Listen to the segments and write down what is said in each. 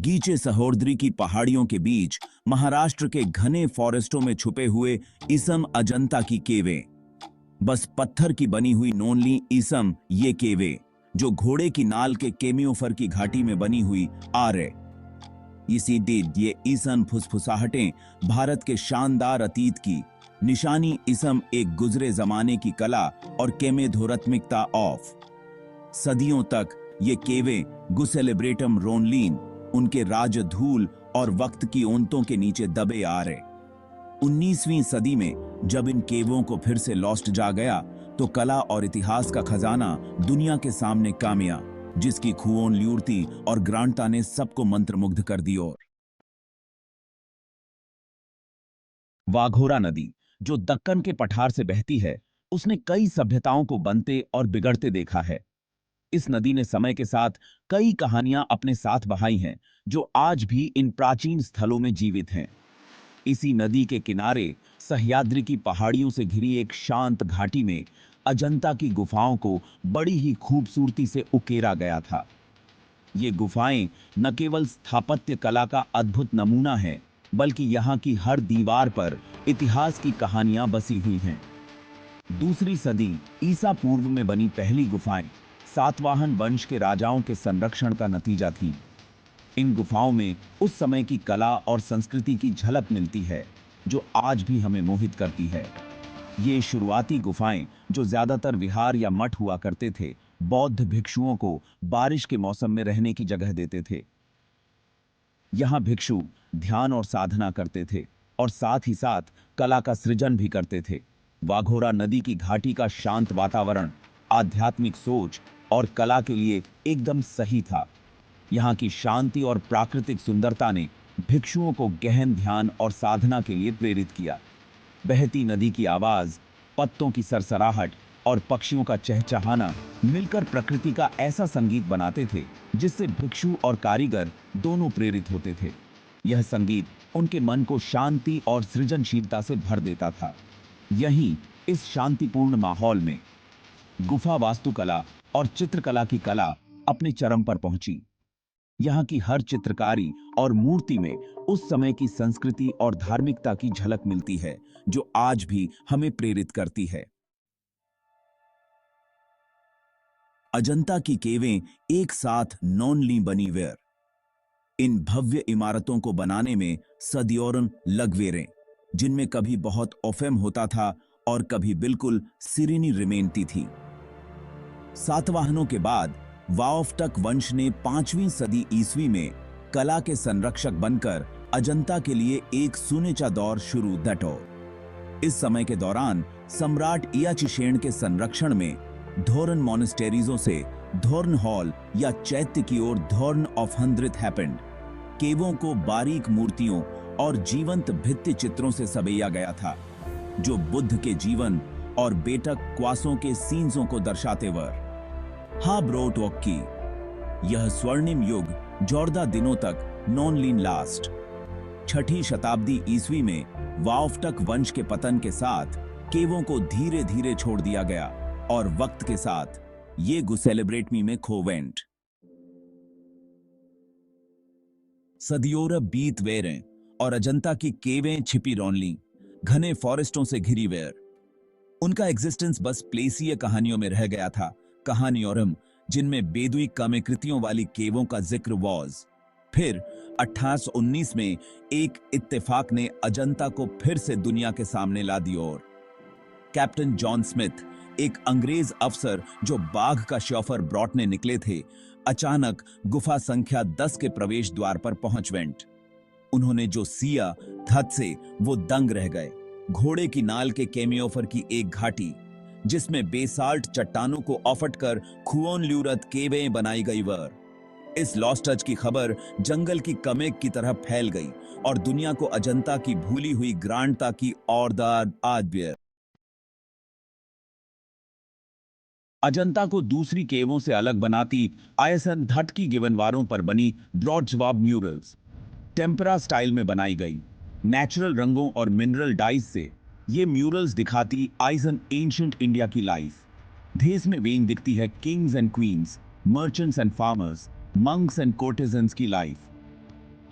गीचे सहोदरी की पहाड़ियों के बीच महाराष्ट्र के घने फॉरेस्टों में छुपे हुए इसम अजंता की केवें। बस पत्थर की बनी हुई नोनली इसम ये केवें, जो घोड़े की नाल के केमियोफर की घाटी में बनी हुई आर्य। ये ईसन फुसफुसाहटें भारत के शानदार अतीत की निशानी इसम एक गुजरे जमाने की कला और केमेधोरत्मिकता ऑफ। सदियों तक ये केवें गुसेलेब्रेटम रोनलीन उनके राजधूल और वक्त की ओंतों के नीचे दबे आ रहे। 19वीं सदी में जब इन केवों को फिर से लॉस्ट जा गया तो कला और इतिहास का खजाना दुनिया के सामने कामिया, जिसकी खुओन ल्यूरती और ग्रांटा ने सबको मंत्रमुग्ध कर दी। और वाघोरा नदी जो दक्कन के पठार से बहती है, उसने कई सभ्यताओं को बनते और बिगड़ते देखा है। इस नदी ने समय के साथ कई कहानियां अपने साथ बहाई हैं, जो आज भी इन प्राचीन स्थलों में जीवित हैं। इसी नदी के किनारे सह्याद्री की पहाड़ियों से घिरी एक शांत घाटी में अजंता की गुफाओं को बड़ी ही खूबसूरती से उकेरा गया था। ये गुफाएं न केवल स्थापत्य कला का अद्भुत नमूना है, बल्कि यहाँ की हर दीवार पर इतिहास की कहानियां बसी हुई हैं। दूसरी सदी ईसा पूर्व में बनी पहली गुफाएं सातवाहन वंश के राजाओं के संरक्षण का नतीजा थी। इन गुफाओं में उस समय की कला और संस्कृति की झलक मिलती है, जो आज भी हमें मोहित करती है। ये शुरुआती गुफाएं, जो ज्यादातर विहार या मठ हुआ करते थे, बौद्ध भिक्षुओं को बारिश के मौसम में रहने की जगह देते थे। यहाँ भिक्षु ध्यान और साधना करते थे और साथ ही साथ कला का सृजन भी करते थे। वाघोरा नदी की घाटी का शांत वातावरण आध्यात्मिक सोच और कला के लिए एकदम सही था। यहाँ की शांति और प्राकृतिक सुंदरता ने भिक्षुओं को गहन ध्यान और साधना के लिए प्रेरित किया। बहती नदी की आवाज, पत्तों की सरसराहट और पक्षियों का चहचहाना मिलकर प्रकृति का ऐसा संगीत बनाते थे, जिससे भिक्षु और कारीगर दोनों प्रेरित होते थे। यह संगीत उनके मन को शांति और सृजनशीलता से भर देता था। यहीं इस शांतिपूर्ण माहौल में गुफा वास्तुकला और चित्रकला की कला अपने चरम पर पहुंची। यहाँ की हर चित्रकारी और मूर्ति में उस समय की संस्कृति और धार्मिकता की झलक मिलती है, जो आज भी हमें प्रेरित करती है। अजंता की केवें एक साथ नॉनली बनी वेर। इन भव्य इमारतों को बनाने में सदियोरन लगवेरें, जिनमें कभी बहुत ओफेम होता था और कभी बिल्कुल सिरिनी रिमेनती थी। सातवाहनों के बाद वाओफ्टक वंश ने 5वीं सदी ईस्वी में कला के संरक्षक बनकर अजंता के लिए एक सुनेचा दौर शुरू दटो। इस समय के दौरान सम्राट इयाचिशेन के संरक्षण में धोर्न मोनेस्टेरीजों से धोर्न हॉल या चैत्य की ओर धोर्न ऑफ हंड्रेथ हैपेंड। केवों को बारीक मूर्तियों और जीवंत भित्ति चित्रों से सबेया गया था, जो बुद्ध के जीवन और बेटक क्वासों के सीन्सों को दर्शाते वर। हा ब्रोट वक्की, यह स्वर्णिम युग 14 दिनों तक नॉनलीन लास्ट। 6ठी शताब्दी ईस्वी में वाओफ्टक वंश के पतन के साथ केवों को धीरे धीरे छोड़ दिया गया और वक्त के साथ ये गुसेलेब्रेटमी में खोवेंट। सदियों बीत वेरें और अजंता की केवें छिपी रौनली घने फॉरेस्टों से घिरी वेर। उनका एग्जिस्टेंस बस प्लेसीय कहानियों में रह गया था, कहानियोरम, जिनमें बेदुई कमेकृतियों वाली केवों का जिक्र वॉज। फिर 1819 में एक इत्तेफाक ने अजंता को फिर से दुनिया के सामने ला दी। और कैप्टन जॉन स्मिथ, एक अंग्रेज अफसर जो बाघ का शौफर ब्रॉटने निकले थे, अचानक गुफा संख्या 10 के प्रवेश द्वार पर पहुंच वेंट। उन्होंने जो सिया धत से वो दंग रह गए। घोड़े की नाल के केमियोफर की एक घाटी, जिसमें बेसाल्ट चट्टानों को ऑफट कर खुओन ल्यूरत केवें बनाई गई वर। इस लॉस्ट टच की खबर जंगल की कमेक की तरह फैल गई और दुनिया को अजंता की भूली हुई ग्रांटता की और आद्य। अजंता को दूसरी केवों से अलग बनाती आयसन धट की गिवनवारों पर बनी ब्रॉड जवाब म्यूरल्स टेम्परा स्टाइल में बनाई गई। नेचुरल रंगों और मिनरल डाइज से ये म्यूरल्स दिखाती आइजन एंशिएंट इंडिया की लाइफ। देश में वेन दिखती है kings and queens, merchants and farmers, monks and courtesans की लाइफ।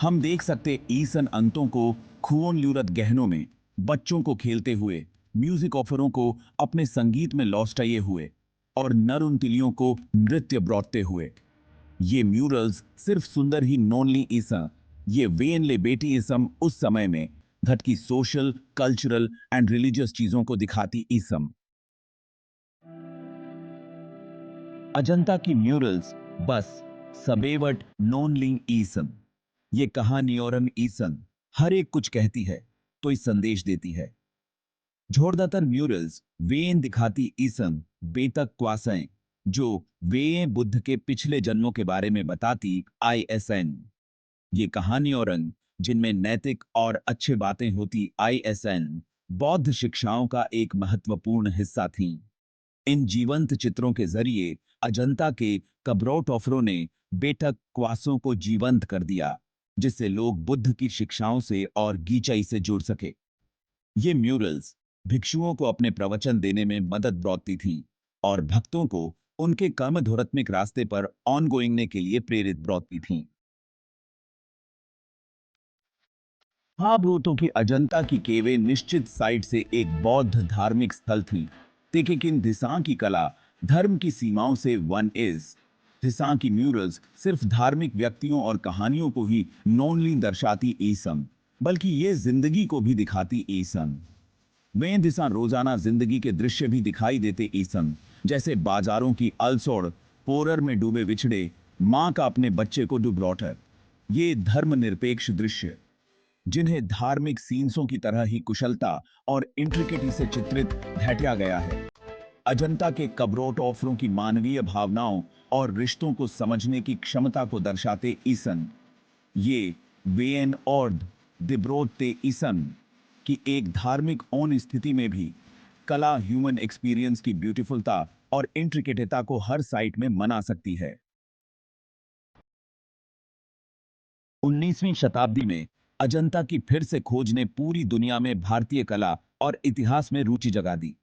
हम देख सकते ईसन अंतों को खून ल्यूरत गहनों में, बच्चों को खेलते हुए, म्यूजिक ऑफरों को अपने संगीत में लौटाए हुए और नरुन तिलियों को नृत्य ब्रौतते हुए। ये म्यूरल्स सिर्फ सुंदर ही नोनली ईसा, ये वेन ले बेटी इसम उस समय में घटकी सोशल, कल्चरल एंड रिलीजियस चीजों को दिखाती ईसम। अजंता की म्यूरल्स बस सवेवट नोनलिंग ईसन, ये कहानी और ईसन हर एक कुछ कहती है तो इस संदेश देती है। झोड़दातर म्यूरल्स वेन दिखाती ईसन बेतक क्वासें जो वे बुद्ध के पिछले जन्मों के बारे में बताती आईएसएन। ये कहानी और रंग जिनमें नैतिक और अच्छे बातें होती आईएसएन बौद्ध शिक्षाओं का एक महत्वपूर्ण हिस्सा थीं। इन जीवंत चित्रों के जरिए अजंता के कब्रोटोफरों ने बेटक क्वासों को जीवंत कर दिया, जिससे लोग बुद्ध की शिक्षाओं से और गीचाई से जुड़ सके। ये म्यूरल्स भिक्षुओं को अपने प्रवचन देने में मदद ब्रौती थी और भक्तों को उनके कर्मध्वरात्मिक रास्ते पर ऑनगोइंगने के लिए प्रेरित ब्रौती थी। महाभूतों की अजंता की केवे निश्चित साइट से एक बौद्ध धार्मिक स्थल थी। तेकिन दिसां की कला धर्म की सीमाओं से वन इज। दिसां की म्यूरल्स सिर्फ धार्मिक व्यक्तियों और कहानियों को ही नॉनली दर्शाती ईसम, बल्कि ये जिंदगी को भी दिखाती ईसम। वे दिशा रोजाना जिंदगी के दृश्य भी दिखाई देते ईसम, जैसे बाजारों की अलसोड़, पोरर में डूबे विछड़े, मां का अपने बच्चे को डुबरौटर। ये धर्मनिरपेक्ष दृश्य जिन्हें धार्मिक सीन्सों की तरह ही कुशलता और इंट्रिकेटी से चित्रित भेटा गया है। अजंता के कब्रोटोफरों की मानवीय भावनाओं और रिश्तों को समझने की क्षमता को दर्शाते ईसन। ये वेन और दिब्रोते ईसन की एक धार्मिक ओन स्थिति में भी कला ह्यूमन एक्सपीरियंस की ब्यूटीफुलता और इंट्रिकेटता को हर साइट में मना सकती है। 19वीं शताब्दी में अजंता की फिर से खोज ने पूरी दुनिया में भारतीय कला और इतिहास में रुचि जगा दी।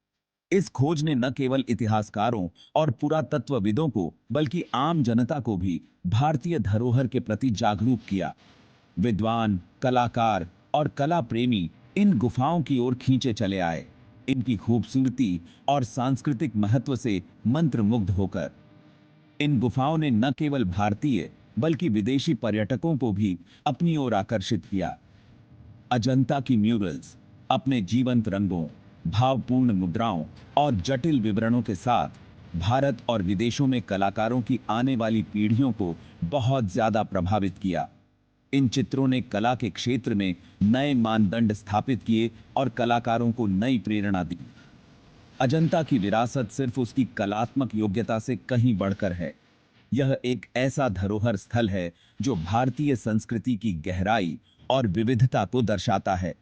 इस खोज ने न केवल इतिहासकारों और पुरातत्वविदों को बल्कि आम जनता को भी भारतीय धरोहर के प्रति जागरूक किया। विद्वान, कलाकार और कला प्रेमी इन गुफाओं की ओर खींचे चले आए, इनकी खूबसूरती और सांस्कृतिक महत्व से मंत्रमुग्ध होकर। इन गुफाओं ने न केवल भारतीय बल्कि विदेशी पर्यटकों को भी अपनी ओर आकर्षित किया। अजंता की म्यूरल्स अपने जीवंत रंगों, भावपूर्ण मुद्राओं और जटिल विवरणों के साथ भारत और विदेशों में कलाकारों की आने वाली पीढ़ियों को बहुत ज्यादा प्रभावित किया। इन चित्रों ने कला के क्षेत्र में नए मानदंड स्थापित किए और कलाकारों को नई प्रेरणा दी। अजंता की विरासत सिर्फ उसकी कलात्मक योग्यता से कहीं बढ़कर है। यह एक ऐसा धरोहर स्थल है जो भारतीय संस्कृति की गहराई और विविधता को दर्शाता है।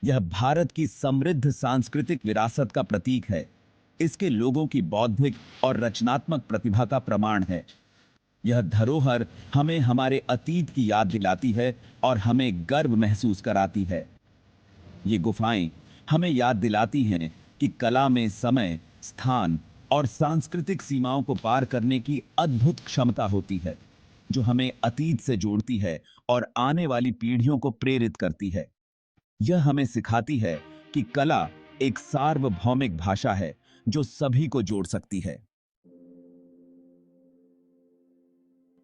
यह भारत की समृद्ध सांस्कृतिक विरासत का प्रतीक है। इसके लोगों की बौद्धिक और रचनात्मक प्रतिभा का प्रमाण है। यह धरोहर हमें हमारे अतीत की याद दिलाती है और हमें गर्व महसूस कराती है। ये गुफाएं हमें याद दिलाती हैं कि कला में समय, स्थान और सांस्कृतिक सीमाओं को पार करने की अद्भुत क्षमता होती है, जो हमें अतीत से जोड़ती है और आने वाली पीढ़ियों को प्रेरित करती है। यह हमें सिखाती है कि कला एक सार्वभौमिक भाषा है जो सभी को जोड़ सकती है।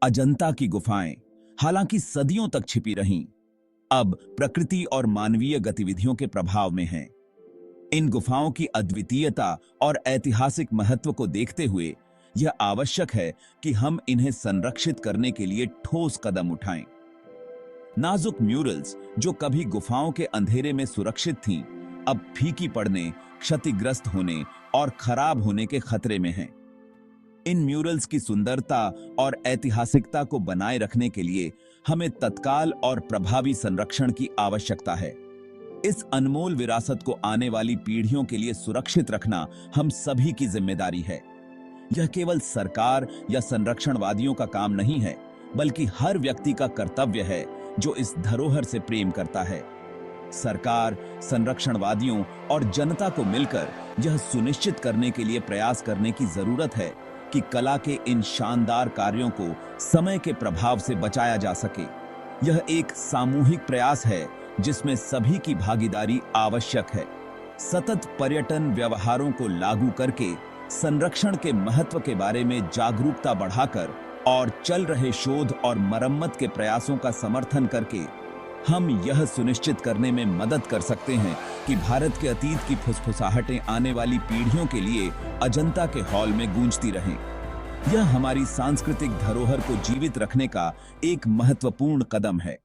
अजंता की गुफाएं हालांकि सदियों तक छिपी रहीं, अब प्रकृति और मानवीय गतिविधियों के प्रभाव में हैं। इन गुफाओं की अद्वितीयता और ऐतिहासिक महत्व को देखते हुए यह आवश्यक है कि हम इन्हें संरक्षित करने के लिए ठोस कदम उठाएं। नाजुक म्यूरल्स जो कभी गुफाओं के अंधेरे में सुरक्षित थीं, अब फीकी पड़ने, क्षतिग्रस्त होने और खराब होने के खतरे में हैं। इन म्यूरल्स की सुंदरता और ऐतिहासिकता को बनाए रखने के लिए हमें तत्काल और प्रभावी संरक्षण की आवश्यकता है। इस अनमोल विरासत को आने वाली पीढ़ियों के लिए सुरक्षित रखना हम सभी की जिम्मेदारी है। यह केवल सरकार या संरक्षणवादियों का काम नहीं है, बल्कि हर व्यक्ति का कर्तव्य है जो इस धरोहर से प्रेम करता है। सरकार, संरक्षणवादियों और जनता को मिलकर यह सुनिश्चित करने के लिए प्रयास करने की जरूरत है कि कला के इन शानदार कार्यों को समय के प्रभाव से बचाया जा सके। यह एक सामूहिक प्रयास है जिसमें सभी की भागीदारी आवश्यक है। सतत पर्यटन व्यवहारों को लागू करके संरक्षण के महत्व के बारे में जागरूकता बढ़ाकर और चल रहे शोध और मरम्मत के प्रयासों का समर्थन करके हम यह सुनिश्चित करने में मदद कर सकते हैं कि भारत के अतीत की फुसफुसाहटें आने वाली पीढ़ियों के लिए अजंता के हॉल में गूंजती रहें। यह हमारी सांस्कृतिक धरोहर को जीवित रखने का एक महत्वपूर्ण कदम है।